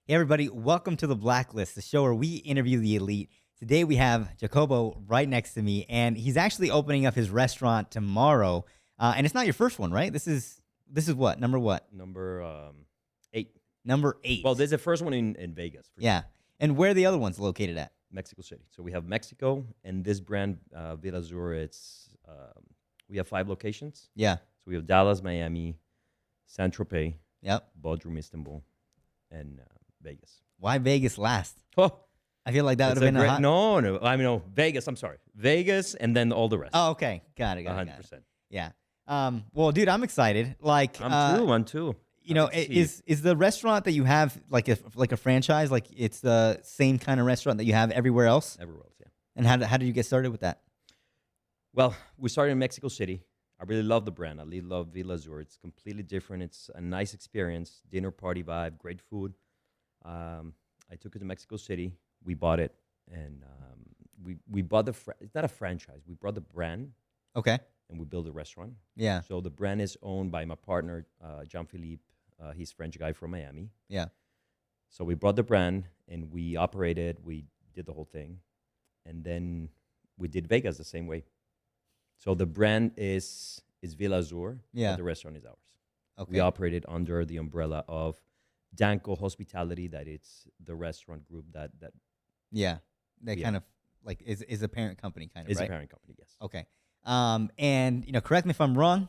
Hey, everybody, welcome to The Blacklist, the show where we interview the elite. Today we have Jacobo right next to me, and he's actually opening up his restaurant tomorrow. And it's not your first one, right? This is what? Number what? Number 8. Number 8. Well, there's the first one in Vegas. For Yeah. sure. And where are the other ones located at? Mexico City. So we have Mexico, and this brand, Villa Azur, we have 5 locations. Yeah. So we have Dallas, Miami, Saint Tropez, Yep. Bodrum, Istanbul, and Vegas. Why Vegas last? Oh, I feel like that would it's have been a hot... no. I mean, no, Vegas. I'm sorry, Vegas, and then all the rest. Oh, okay. Got it. 100%. Yeah. Well, dude, I'm excited. Like, I'm too. you know, Happy to see is the restaurant that you have like a franchise? Like it's the same kind of restaurant that you have everywhere else? everywhere else. Yeah. And how did you get started with that? Well, we started in Mexico City. I really love the brand. I really love Villa Azur. It's completely different. It's a nice experience, dinner party vibe, great food. I took it to Mexico City. We bought it, and we bought it's not a franchise. We brought the brand, Okay. and we built a restaurant. Yeah. So the brand is owned by my partner, Jean-Philippe. He's a French guy from Miami. Yeah. So we brought the brand, and we operated. We did the whole thing, and then we did Vegas the same way. So the brand is Villa Azur. Yeah. But the restaurant is ours. Okay. We operated under the umbrella of Danco Hospitality. That it's the restaurant group that Yeah. That Yeah. kind of like is a parent company kind of, is right? a parent company. Yes. Okay. And correct me if I'm wrong,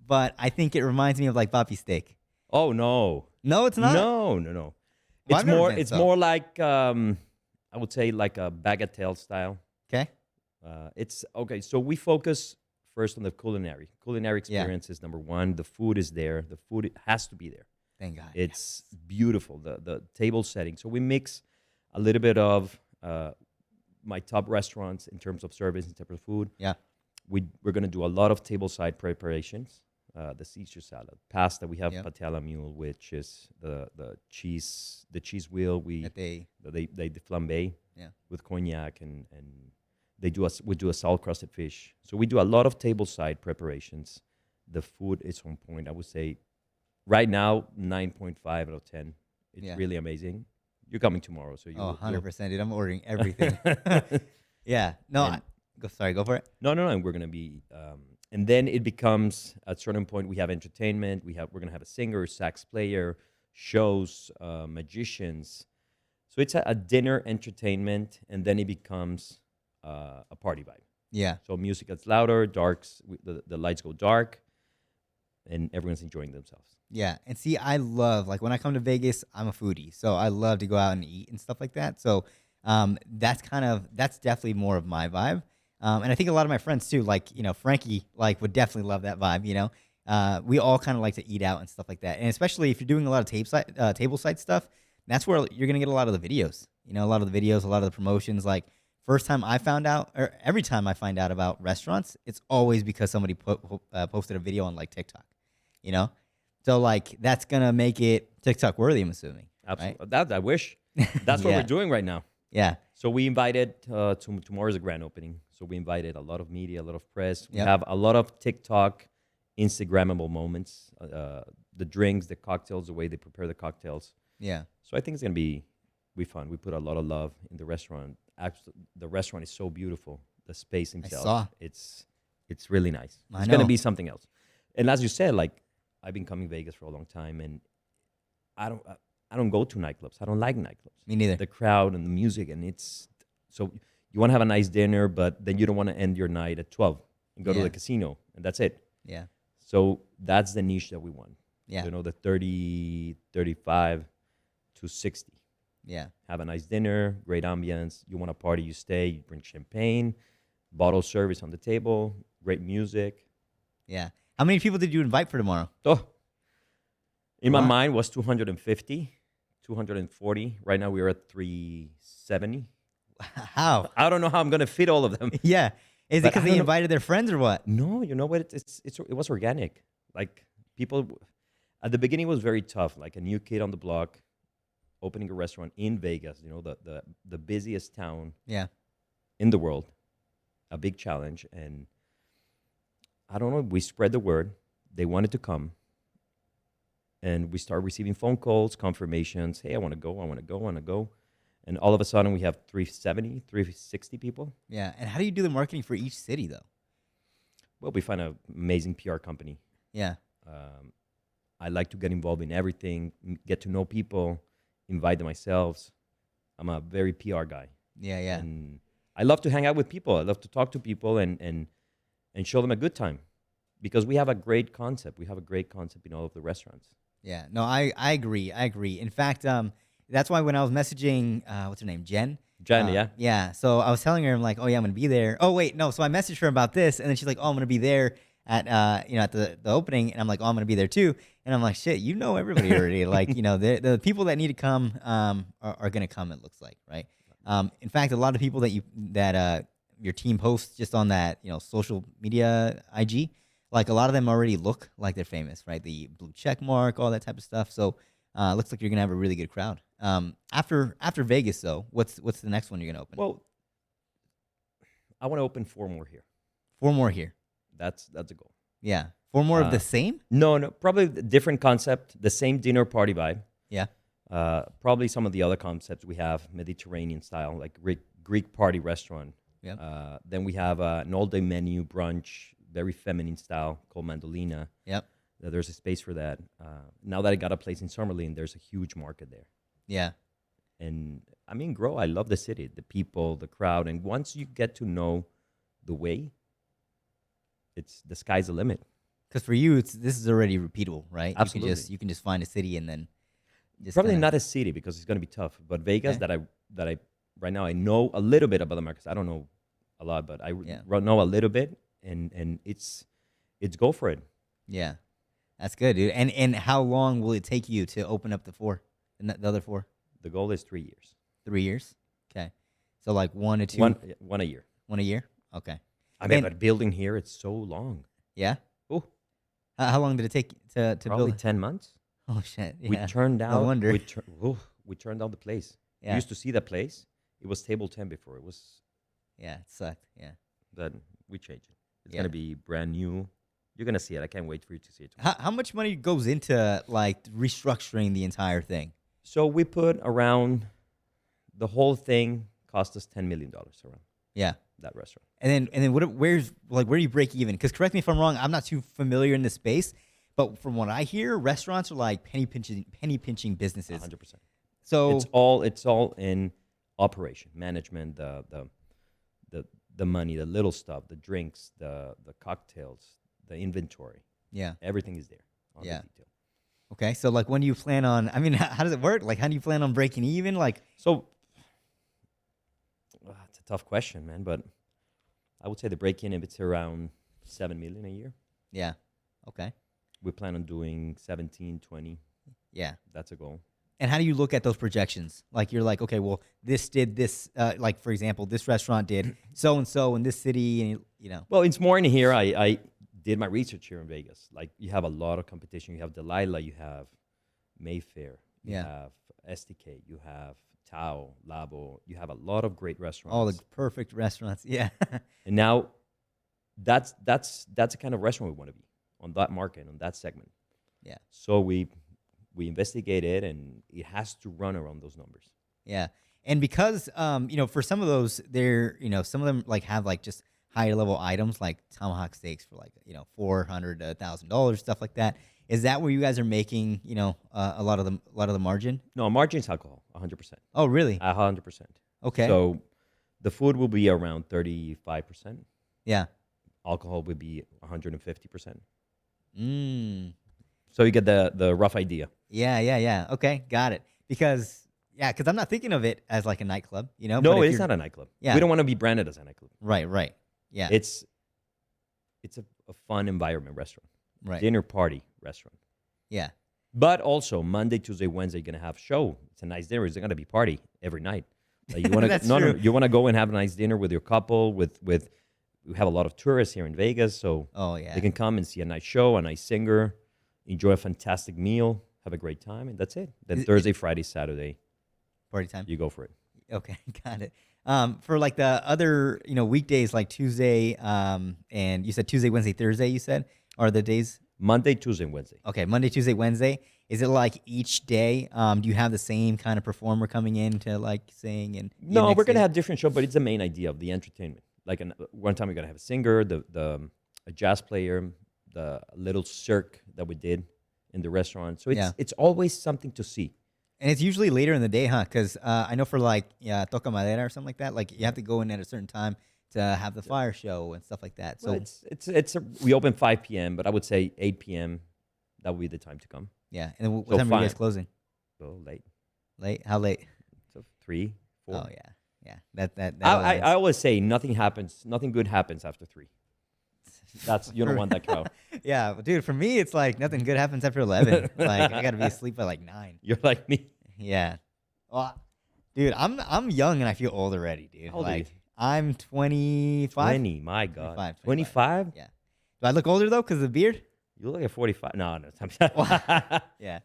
but I think it reminds me of like Papi Steak. Oh no, No, it's not. no. Well, It's I've never more. been, It's so. more like I would say like a bagatelle style. Okay. It's okay. So we focus first on the culinary. Culinary Yeah. experience is number one. The food is there. The food has to be there. Thank God. It's beautiful. The table setting. So we mix a little bit of my top restaurants in terms of service, in terms of food. Yeah. We're gonna do a lot of tableside preparations. The Caesar salad, pasta. We have Yep. patella mule, which is the cheese wheel. That they They flambe Yeah. with cognac and we do a salt crusted fish. So we do a lot of tableside preparations. The food is on point. I would say right now 9.5 out of 10. It's Yeah. really amazing. You're coming tomorrow, so you. Oh, 100%, dude. I'm ordering everything. Yeah. No, And- go for it. No. And we're gonna be, and then it becomes at a certain point. We have entertainment. We're gonna have a singer, sax player, shows, magicians. So it's a dinner entertainment, and then it becomes a party vibe. Yeah. So music gets louder, the lights go dark, and everyone's enjoying themselves. Yeah. And see, I love, like, when I come to Vegas, I'm a foodie. So I love to go out and eat and stuff like that. So that's definitely more of my vibe. And I think a lot of my friends too, like, Frankie, like, would definitely love that vibe, we all kind of like to eat out and stuff like that. And especially if you're doing a lot of table side stuff, that's where you're going to get a lot of the videos, a lot of the videos, a lot of the promotions. Like, first time I found out, or every time I find out about restaurants, it's always because somebody posted a video on like TikTok, So like that's gonna make it TikTok worthy, I'm assuming. Absolutely. Right? That I wish. That's what Yeah. we're doing right now. Yeah. So we invited tomorrow's a grand opening. So we invited a lot of media, a lot of press. We Yep. have a lot of TikTok, Instagrammable moments. The drinks, the cocktails, the way they prepare the cocktails. Yeah. So I think it's gonna be fun. We put a lot of love in the restaurant. Actually, the restaurant is so beautiful. The space himself. saw. It's really nice. I It's know. gonna be something else. And as you said, like I've been coming to Vegas for a long time, and I don't go to nightclubs. I don't like nightclubs. Me neither. The crowd and the music, and it's so you want to have a nice dinner, but then you don't want to end your night at 12 and go to Yeah. the casino, and that's it. Yeah. So that's the niche that we want. Yeah. The 30, 35 to 60. Yeah. Have a nice dinner, great ambience. You want to party, you stay, you bring champagne, bottle service on the table, great music. Yeah. How many people did you invite for tomorrow? Oh, in my Wow. mind was 250, 240. Right now we're at 370. How? I don't know how I'm going to fit all of them. Yeah. Is it But I because don't they know. invited their friends or what? No, you know what? It was organic. Like people, at the beginning it was very tough. Like a new kid on the block, opening a restaurant in Vegas. The busiest town Yeah. in the world, a big challenge. And I don't know. We spread the word. They wanted to come, And we start receiving phone calls, confirmations. Hey, I want to go. I want to go. I want to go. And all of a sudden, we have 370, 360 people. Yeah. And how do you do the marketing for each city though? Well, we find an amazing PR company. Yeah. I like to get involved in everything, get to know people, invite them myself. I'm a very PR guy. Yeah. Yeah. And I love to hang out with people. I love to talk to people and show them a good time because we have a great concept. We have a great concept in all of the restaurants. Yeah. No, I agree. I agree. In fact, that's why when I was messaging, what's her name? Jen? Jen, yeah. Yeah. So I was telling her, I'm like, oh yeah, I'm gonna be there. Oh wait, no. So I messaged her about this, and then she's like, oh, I'm gonna be there at at the opening, and I'm like, oh, I'm gonna be there too. And I'm like, shit, you know everybody already. Like, the people that need to come are gonna come. It looks like, right? In fact, a lot of people that your team posts just on that social media IG, like a lot of them already look like they're famous, right? The blue check mark, all that type of stuff. So looks like you're gonna have a really good crowd. After Vegas though, what's the next one you're gonna open? Well, I want to open 4 more here. 4 more here. That's a goal. Yeah, 4 more of the same. No, probably a different concept, the same dinner party vibe. Yeah. Probably some of the other concepts we have, Mediterranean style, like Greek party restaurant. Yep. Then we have an all-day menu brunch, very feminine style called Mandolina. Yep. There's a space for that. Now that I got a place in Summerlin, there's a huge market there. Yeah. And I mean, grow. I love the city, the people, the crowd. And once you get to know the way, the sky's the limit. Because for you, this is already repeatable, right? Absolutely. You can just find a city and then just Probably kinda, not a city because it's going to be tough. But Vegas, Okay. that I right now I know a little bit about the markets. I don't know a lot, but I Yeah. know a little bit, and it's go for it. Yeah, that's good, dude. And how long will it take you to open up the 4 and the other 4? The goal is 3 years. 3 years. Okay. So like 1 to 2. One a year. 1 a year. Okay. I mean, And- but building here, it's so long. Yeah. Oh, How long did it take to probably build? 10 months. Oh shit. We Yeah. turned No out. wonder. We turned out the place. Yeah. We used to see that place. It was table 10 before. It was Yeah. It sucked. Yeah. that we changed it. It's Yeah. gonna be brand new. You're gonna see it. I can't wait for you to see it. How much money goes into like restructuring the entire thing? So we put around the whole thing cost us $10 million around Yeah. that restaurant. And then where do you break even? Because correct me if I'm wrong. I'm not too familiar in this space, but from what I hear, restaurants are like penny pinching businesses. 100%. So It's all in operation, management, the money, the little stuff, the drinks, the cocktails, the inventory. yeah. Everything is there on Yeah. the detail. Okay. So like when do you plan on? I mean, how does it work? Like how do you plan on breaking even? Like So it's a tough question, man, but I would say the break-in, if it's around 7 million a year, yeah. Okay. we plan on doing 17, 20. Yeah. That's a goal. And how do you look at those projections? Like you're like, okay, well, this did this. Like for example, this restaurant did so and so in this city, and Well, it's more in here. I did my research here in Vegas. Like, you have a lot of competition. You have Delilah, you have Mayfair, you Yeah. have STK, you have Tao, Labo. You have a lot of great restaurants. all the perfect restaurants. Yeah. And now that's the kind of restaurant we want to be on that market, on that segment. Yeah. So we investigated, and it has to run around those numbers. Yeah. And because for some of those, they're some of them like have like just higher level items like tomahawk steaks for like $400 to $1,000, stuff like that. Is that where you guys are making a lot of the margin? No, margin's alcohol, 100%. Oh, really? 100%. Okay. So the food will be around 35%. Yeah. Alcohol would be 150%. Mm. So you get the rough idea. Yeah. Okay, got it. Because I'm not thinking of it as like a nightclub, No, but if it's you're- not a nightclub. Yeah. We don't want to be branded as a nightclub. Right. Yeah. It's a fun environment restaurant. right. Dinner party restaurant. Yeah. But also Monday, Tuesday, Wednesday, you're gonna have show. It's a nice dinner. It's gonna be party every night. Like, you want That's to true. you want to go and have a nice dinner with your couple. With we have a lot of tourists here in Vegas, so Oh yeah. they can come and see a nice show, a nice singer, enjoy a fantastic meal, have a great time, and that's it. Then Is- Thursday, Friday, Saturday, Party time. you go for it. Okay, got it. For like the other, weekdays like Tuesday, and you said Tuesday, Wednesday, Thursday, you said are the days. Monday, Tuesday, and Wednesday. Okay, Monday, Tuesday, Wednesday. Is it like each day? Do you have the same kind of performer coming in to like sing and the No, we're next gonna day? have different show, but it's the main idea of the entertainment. Like one time we're gonna have a singer, a jazz player, the little cirque that we did in the restaurant. So Yeah. it's always something to see. And it's usually later in the day, huh? Because I know for like Toca Madera or something like that, like you have to go in at a certain time to have the fire show and stuff like that. Well, So we open 5 p.m., but I would say 8 p.m. That would be the time to come. yeah. And then what So time are you guys fine. closing? So late. Late? How late? So 3, 4. Oh yeah, yeah. That I aligns. always say nothing good happens after 3. That's you don't want that crowd. Yeah, but dude, for me, it's like nothing good happens after 11. Like I gotta be asleep by like 9. You're like me. Yeah. Well, dude, I'm young and I feel old already, dude. How old are you? Like I'm 25. 20, my God. 25. 25? Yeah. Do I look older though because of the beard? You look like 45. No. Yeah.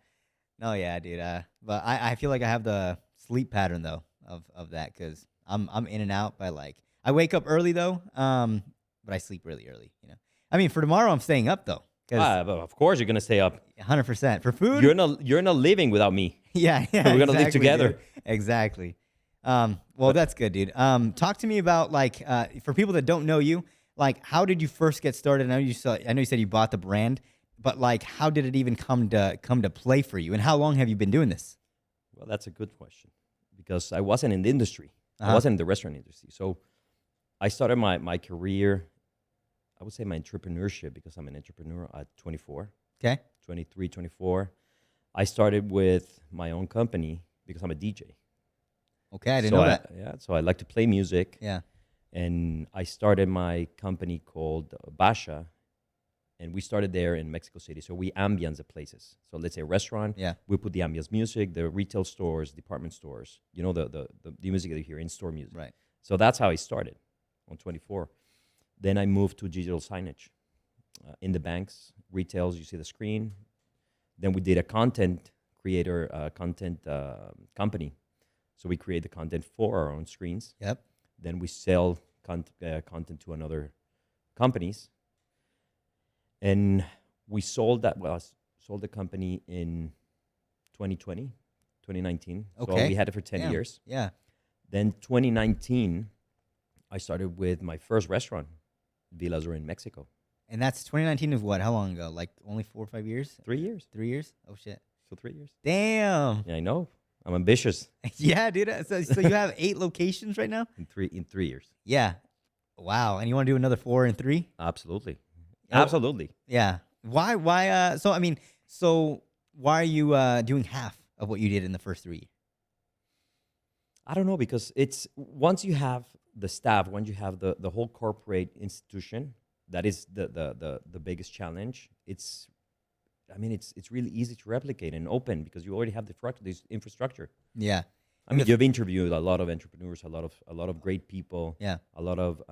No, yeah, dude. But I feel like I have the sleep pattern though of that because I'm in and out by like I wake up early though. But I sleep really early. You know. I mean, for tomorrow I'm staying up though because But of course you're gonna stay up. 100% for food. You're not living without me. Yeah, yeah. We're gonna live exactly, together. dude. Exactly. Well, that's good, dude. Talk to me about like for people that don't know you, like how did you first get started? I know you said you bought the brand, but like how did it even come to play for you? And how long have you been doing this? Well, that's a good question because I wasn't in the industry. I Uh-huh. wasn't in the restaurant industry. So I started my career, I would say my entrepreneurship because I'm an entrepreneur at 24, Okay. 23, 24. I started with my own company because I'm a DJ. Okay, I didn't So know that. Yeah, so I like to play music. Yeah. And I started my company called Basha, and we started there in Mexico City. So we ambience the places. So let's say a restaurant, Yeah. we put the ambience music, the retail stores, department stores, you know, the music that you hear, in-store music. Right. So that's how I started on 24. Then I moved to digital signage in the banks, retails, you see the screen. Then we did a content creator, content company. So we create the content for our own screens. Yep. Then we sell content to another companies. And we sold that, well, sold the company in 2020, 2019. So Okay. we had it for 10 Damn. years. Yeah. Then 2019, I started with my first restaurant, Villa Azur in Mexico. And that's 2019 of what? How long ago? Like only 4 or 5 years? 3 years. 3 years? Oh shit. So 3 years. Damn. Yeah, I know. I'm ambitious. Yeah, dude. So you have 8 locations right now? In 3 years. Yeah. Wow. And you want to do another 4 and 3? Absolutely. Oh. Absolutely. Yeah. Why? So I mean, why are you doing half of what you did in the first 3? I don't know, because it's once you have the staff, once you have the whole corporate institution, that is the biggest challenge. It's really easy to replicate and open because you already have this infrastructure. Yeah. I mean, you've interviewed a lot of entrepreneurs, a lot of great people, Yeah. a lot of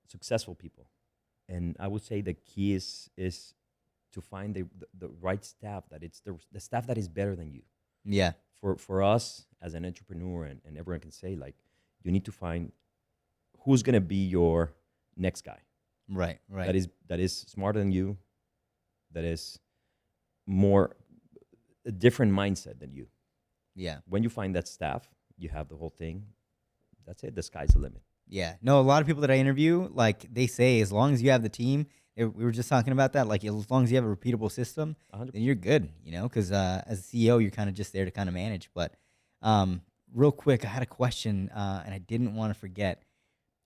successful people, and I would say the key is to find the right staff, that it's the staff that is better than you. Yeah. For us as an entrepreneur, and everyone can say, like, you need to find who's gonna be your next guy. Right. Right. That is smarter than you, that is more a different mindset than you. Yeah. When you find that staff, you have the whole thing. That's it. The sky's the limit. Yeah. No, a lot of people that I interview, like they say, as long as you have the team, we were just talking about that. Like as long as you have a repeatable system, 100%. then you're good. You know, because as a CEO, you're kind of just there to kind of manage. But real quick, I had a question, and I didn't want to forget.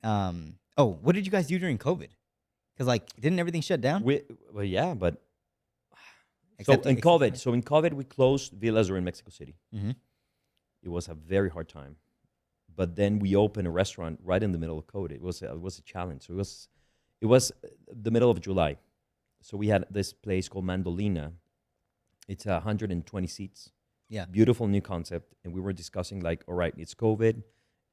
What did you guys do during COVID? Because like, didn't everything shut down? Well, yeah, but Except- in except- COVID, we closed Villa Azur in Mexico City. Mhm. It was a very hard time, but then we opened a restaurant right in the middle of COVID. It was a challenge. So it was the middle of July. So we had this place called Mandolina. It's 120 seats. Yeah. Beautiful new concept. And we were discussing, like, all right, it's COVID.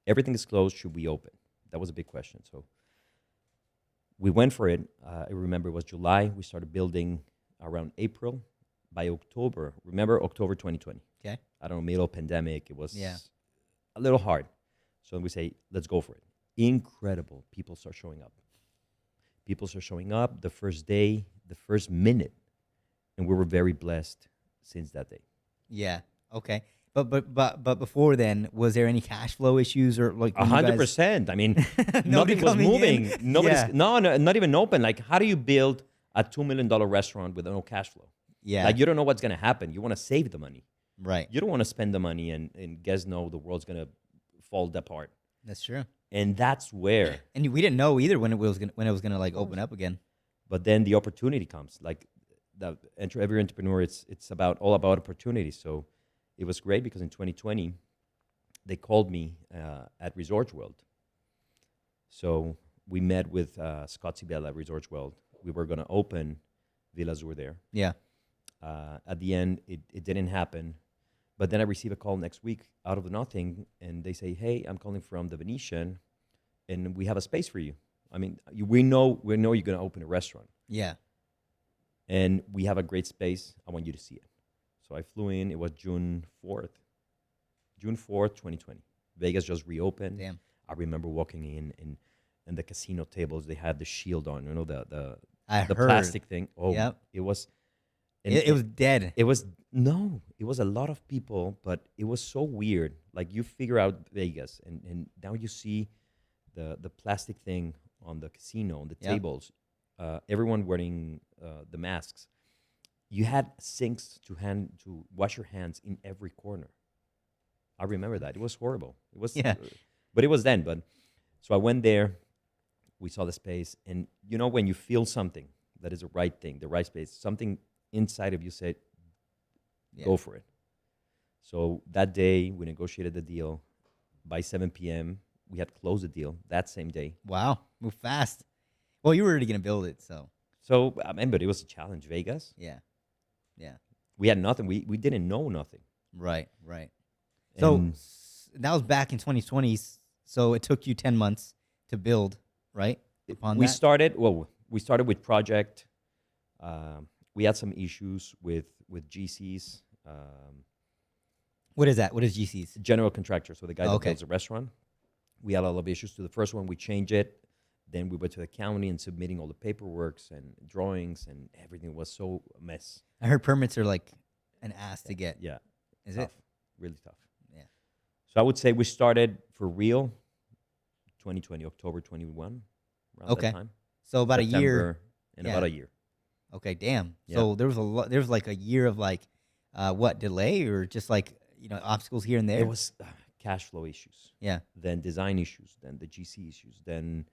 Everything is closed. Should we open? That was a big question. So we went for it. I remember it was July. We started building around April. By October, remember October 2020. Okay. I don't know, middle pandemic. It was Yeah. a little hard. So we say, let's go for it. Incredible. People start showing up. People start showing up the first day, the first minute. and we were very blessed since that day. Yeah. Okay. But before then, was there any cash flow issues or like A when you guys 100%. I mean, nobody nothing was coming in? moving. Nobody's Yeah. no, not even open. Like, how do you build a $2 million restaurant with no cash flow? Yeah. Like, you don't know what's gonna happen. You want to save the money. Right. You don't want to spend the money and guess no, the world's gonna fall apart. That's true. And that's where. And we didn't know either when it was gonna like Of open course. up again. But then the opportunity comes. Like, every entrepreneur, it's all about opportunity. So it was great because in 2020 they called me at Resorts World. So we met with Scott Sibel at Resorts World. We were going to open Villa Azur there. Yeah. At the end, it didn't happen. But then I received a call next week out of nothing, and they say, "Hey, I'm calling from the Venetian, and we have a space for you. I mean, we know you're going to open a restaurant, Yeah. and we have a great space. I want you to see it." So I flew in. It was June 4th, 2020. Vegas just reopened. Damn. I remember walking in, and the casino tables, they had the shield on, the I the heard. plastic thing. Oh, Yep. it was. And It was dead. It was it was a lot of people, but it was so weird. Like, you figure out Vegas, and now you see the plastic thing on the casino, on the Yep. tables, everyone wearing the masks. You had sinks to wash your hands in every corner. I remember that. It was horrible. It was, Yeah. But it was then. But so I went there. We saw the space, and when you feel something that is the right thing, the right space, something inside of you said, Yeah. go for it. So that day, we negotiated the deal. By 7 p.m., we had closed the deal that same day. Wow. Move fast. Well, you were already gonna build it, so So, I mean, but it was a challenge. Vegas, yeah. Yeah. we had nothing. We didn't know nothing. Right. Right. So And that was back in 2020. So it took you 10 months to build, right? Upon we that? started with project. We had some issues with GCs, What is that? What is GC's? general contractor, so the guy Oh, that okay. builds the restaurant. We had a lot of issues to the first one. We changed it. Then we went to the county and submitting all the paperwork and drawings, and everything was so a mess. I heard permits are like an ass to get. Yeah, Is tough, it? really tough. Yeah. So I would say we started for real 2020, October 21, around Okay. that time. So about a year. September, in Yeah. about a year. Okay, damn. Yeah. So there was a lot. There was like a year of like, what delay or just like obstacles here and there. It was cash flow issues, Yeah. then design issues, then the GC issues, then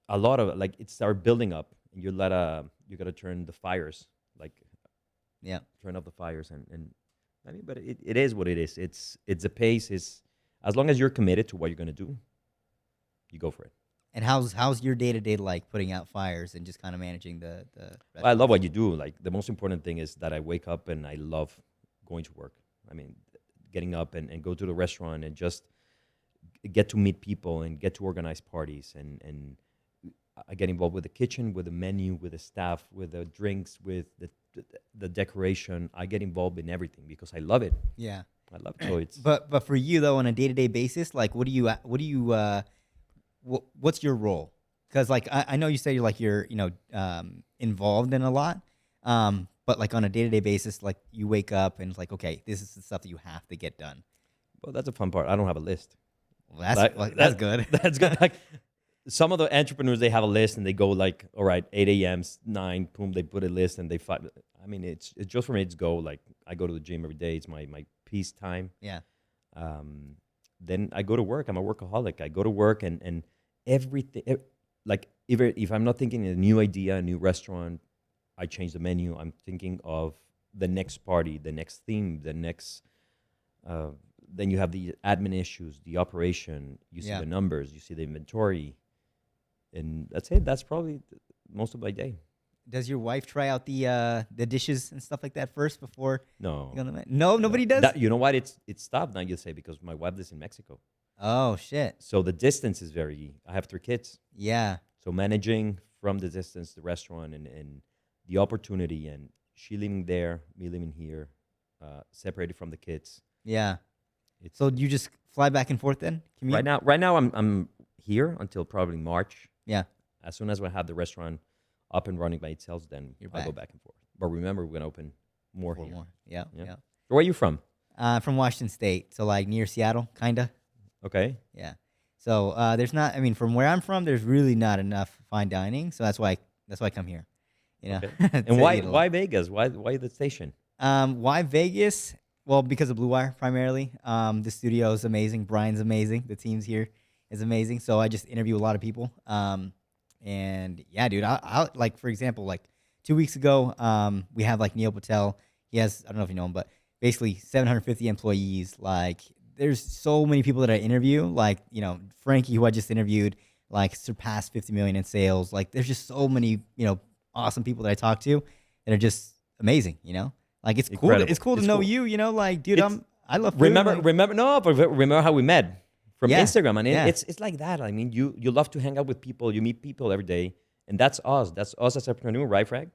a lot of like it started building up, and you gotta turn the fires, like Yeah. turn off the fires, and I mean, but it is what it is. It's a pace. Is as long as you're committed to what you're gonna do, you go for it. And how's your day to day like putting out fires and just kind of managing the. I love what you do. Like, the most important thing is that I wake up and I love going to work. I mean, getting up and go to the restaurant and just get to meet people and get to organize parties, and I get involved with the kitchen, with the menu, with the staff, with the drinks, with the decoration. I get involved in everything because I love it. Yeah. I love it. So it's But for you though, on a day to day basis, like what's your role? Because like I know you say you're involved in a lot, but like on a day to day basis, like you wake up and it's like, okay, this is the stuff that you have to get done. well, that's a fun part. I don't have a list. Well, that's Like, that's good. That's good. Like, some of the entrepreneurs, they have a list and they go like, all right, 8 a.m., 9, boom, they put a list and they fight. I mean, it's just for me, it's go. Like, I go to the gym every day. It's my peace time. Yeah. Then I go to work. I'm a workaholic. I go to work and everything. Like, if I'm not thinking a new idea, a new restaurant, I change the menu. I'm thinking of the next party, the next theme, the next. Then you have the admin issues, the operation. You see Yeah. the numbers. You see the inventory, and that's it. That's probably most of my day. Does your wife try out the dishes and stuff like that first before No, you go to No, nobody does. You know what? It's stopped now. You say because my wife lives in Mexico, Oh shit. so the distance is very. I have 3 kids. Yeah. So managing from the distance the restaurant and the opportunity, and she living there, me living here, separated from the kids. Yeah. It's So you just fly back and forth then? Commute? right now I'm here until probably March. Yeah. As soon as we have the restaurant up and running by itself, then You're I'll go back. back and forth. But remember, we're gonna open more Four here. more. Yeah, Yeah. yeah. Where are you from? From Washington State, so like near Seattle, kinda. Okay. Yeah. So there's not. I mean, from where I'm from, there's really not enough fine dining. So that's why I come here. You know, Okay. And to why eat a lot. why Vegas? Why the station? Why Vegas? Well, because of Blue Wire primarily. The studio is amazing. Brian's amazing. The team's here is amazing. So I just interview a lot of people. And yeah, dude. I like for example, like 2 weeks ago, we have like Neil Patel. He has I don't know if you know him, but basically 750 employees. Like there's so many people that I interview. Like Frankie, who I just interviewed, like surpassed 50 million in sales. Like there's just so many awesome people that I talk to that are just amazing. Like it's cool. Incredible. It's cool to It's know cool. you. Like, dude, It's- I love food. Remember, like- remember, no, but remember how we met from Yeah, Instagram, and yeah. it's like that. I mean, you love to hang out with people, you meet people every day, and that's us. That's us as entrepreneur, right, Frag?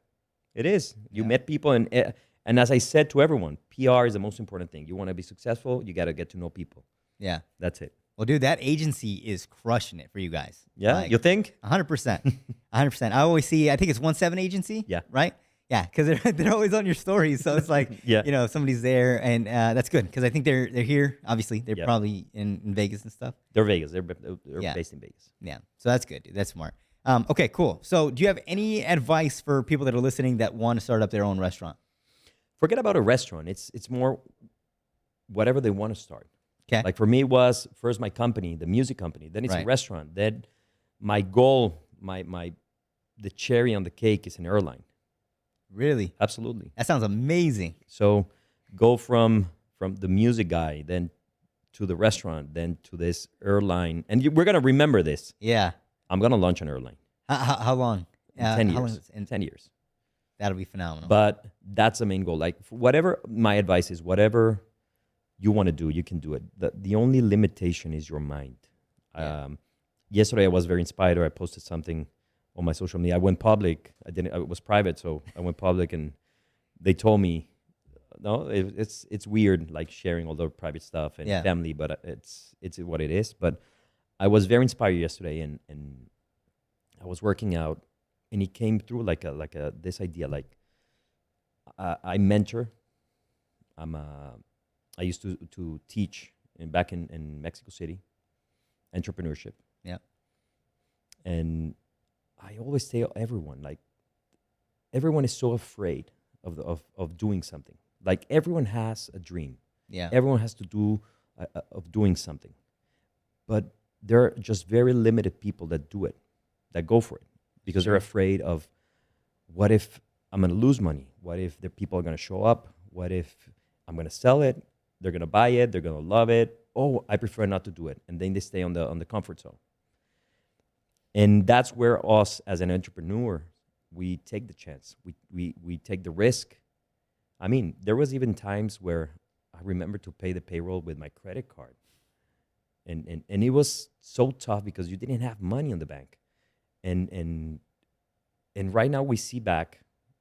It is. You Yeah. met people, and as I said to everyone, PR is the most important thing. You want to be successful, you got to get to know people. Yeah. That's it. Well, dude, that agency is crushing it for you guys. Yeah, Like, you think? 100%. 100%. I always see. I think it's 1-7 agency. Yeah. Right. Yeah, because they're always on your stories, so it's like Yeah. somebody's there, and that's good because I think they're here. Obviously, they're Yeah. probably in Vegas and stuff. They're Vegas. They're Yeah. based in Vegas. Yeah, so that's good, dude. That's smart. Okay, cool. So, do you have any advice for people that are listening that want to start up their own restaurant? Forget about a restaurant. It's more whatever they want to start. Okay. Like for me, it was first my company, the music company. Then it's a Right. restaurant. Then my goal, the cherry on the cake is an airline. Really? Absolutely. That sounds amazing. So go from the music guy, then to the restaurant, then to this airline, and we're gonna remember this. Yeah. I'm gonna launch an airline How long? in 10 how years. long is it? 10 years. That'll be phenomenal. But that's the main goal. Like whatever my advice is, whatever you want to do, you can do it. The only limitation is your mind. Yeah. Yesterday I was very inspired. I posted something on my social media. I went public. It was private, so I went public, and they told me, no, it's weird, like sharing all the private stuff and Yeah. family, but it's what it is. But I was very inspired yesterday, and I was working out, and it came through like a this idea, like I mentor. I used to teach back in Mexico City, entrepreneurship. Yeah. And I always tell everyone, like, everyone is so afraid of doing something. Like everyone has a dream. Yeah. Everyone has to do of doing something, but there are just very limited people that do it, that go for it, because they're afraid of what if I'm going to lose money? What if the people are going to show up? What if I'm going to sell it? They're going to buy it. They're going to love it. Oh, I prefer not to do it, and then they stay on the comfort zone. And that's where us as an entrepreneur, we take the chance. We take the risk. I mean, there was even times where I remember to pay the payroll with my credit card. And it was so tough because you didn't have money in the bank. And right now we see back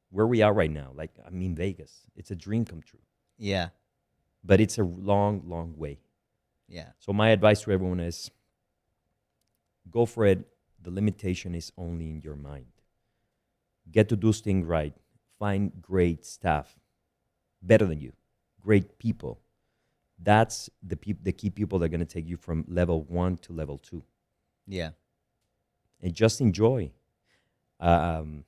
where we are right now. Like, I mean, Vegas, it's a dream come true. Yeah. But it's a long, long way. Yeah. So my advice to everyone is go for it. The limitation is only in your mind. Get to do things right. Find great staff, better than you, great people. That's the key people that are going to take you from level 1 to level 2. Yeah. And just enjoy. And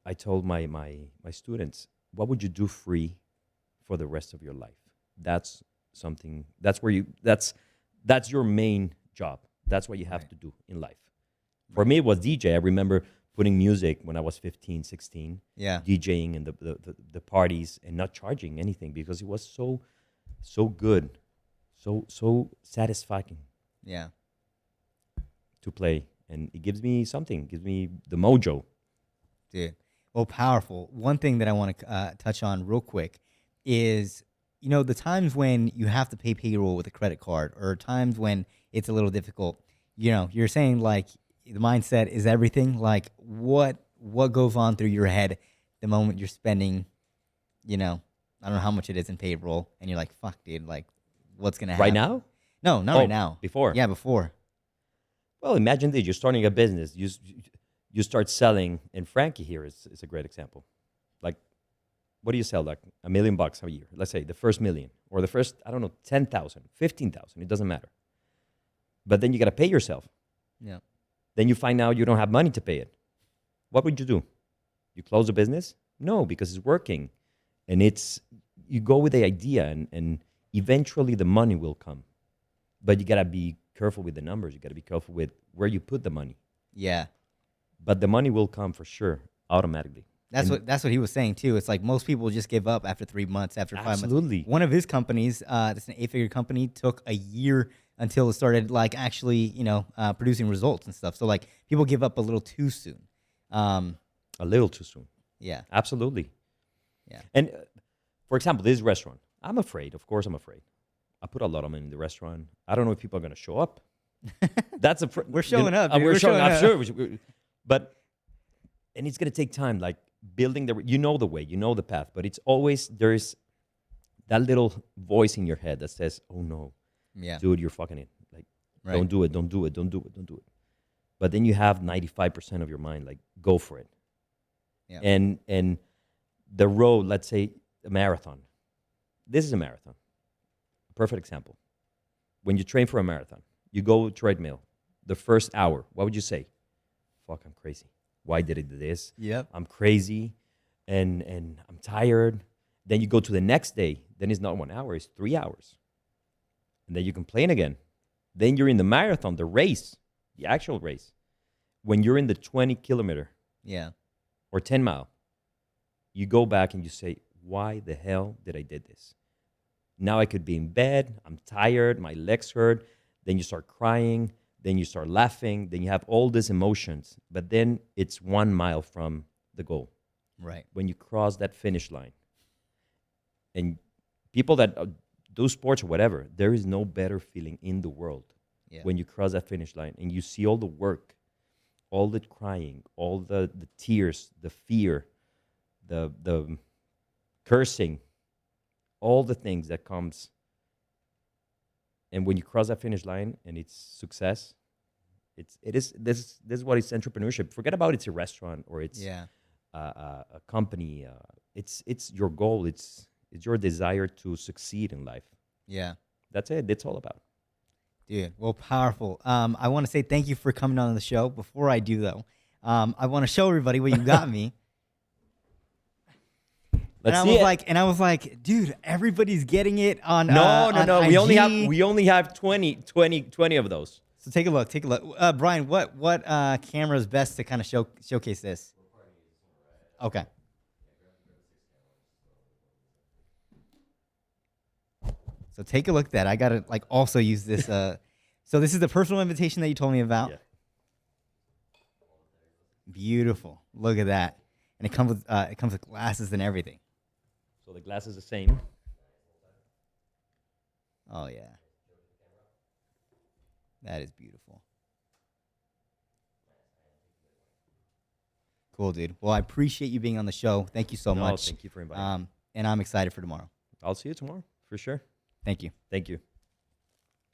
I told my students, what would you do free for the rest of your life? That's something. That's where that's your main job. That's what you have Right. to do in life. For me, it was DJ. I remember putting music when I was 15, 16, Yeah. DJing in the parties and not charging anything because it was so good, so satisfying Yeah. to play. And it gives me something, gives me the mojo. Dude. Well, powerful. One thing that I want to touch on real quick is, the times when you have to pay payroll with a credit card or times when it's a little difficult, you're saying like the mindset is everything. Like what goes on through your head the moment you're spending, I don't know how much it is in payroll and you're like, fuck, dude, like what's going to happen? Right now? No, not Oh, right now. before. Yeah, before. Well, imagine this. You're starting a business. you start selling, and Frankie here is a great example. Like, what do you sell? Like $1 million a year. Let's say the first million or the first, I don't know, 10,000, 15,000. It doesn't matter. But then you got to pay yourself. Yeah. Then you find out you don't have money to pay it. What would you do? You close the business? No, because it's working. And you go with the idea, and eventually the money will come. But you got to be careful with the numbers. You got to be careful with where you put the money. Yeah. But the money will come for sure, automatically. That's what he was saying too. It's like most people just give up after 3 months, after 5 months. Absolutely. One of his companies, it's an 8-figure company, took a year until it started like actually, producing results and stuff. So like people give up a little too soon. A little too soon. Yeah. Absolutely. Yeah. And for example, this restaurant, I'm afraid. Of course, I'm afraid. I put a lot of money in the restaurant. I don't know if people are going to show up. That's we're showing up. Dude. We're showing up. Sure. But and it's going to take time. Like building the way, the path. But it's always there's that little voice in your head that says, "Oh no, yeah, dude, you're fucking it. Like, right. Don't do it. Don't do it. Don't do it. Don't do it." But then you have 95% of your mind like, go for it. Yeah. And the road, let's say a marathon. This is a marathon. A perfect example. When you train for a marathon, you go treadmill. The first hour, what would you say? Fuck, I'm crazy. Why did I do this? Yep. I'm crazy and I'm tired. Then you go to the next day. Then it's not 1 hour, it's 3 hours. And then you complain again. Then you're in the marathon, the race, the actual race. When you're in the 20-kilometer or 10-mile, you go back and you say, why the hell did I did this? Now I could be in bed. I'm tired. My legs hurt. Then you start crying. Then you start laughing. Then you have all these emotions. But then it's 1 mile from the goal. Right. When you cross that finish line. And people that do sports or whatever, there is no better feeling in the world when you cross that finish line and you see all the work, all the crying, all the tears, the fear, the cursing, all the things that comes. And when you cross that finish line and it's success, this is what is entrepreneurship. Forget about it's a restaurant or it's a company. It's your goal. It's your desire to succeed in life. Yeah. That's it. It's all about. Dude, well, powerful. I want to say thank you for coming on the show. Before I do, though, I want to show everybody what you got me. Let's see it. And I was like, dude, everybody's getting it on. No. On We IG. only have 20 of those. So take a look. Brian, what camera is best to kind of showcase this? Okay. So take a look at that. I gotta also use this. So this is the personal invitation that you told me about. Yeah. Beautiful. Look at that. And it comes with glasses and everything. So the glass is the same. Oh yeah. That is beautiful. Cool, dude. Well, I appreciate you being on the show. Thank you so much. Thank you for inviting me. And I'm excited for tomorrow. I'll see you tomorrow for sure. Thank you. Thank you.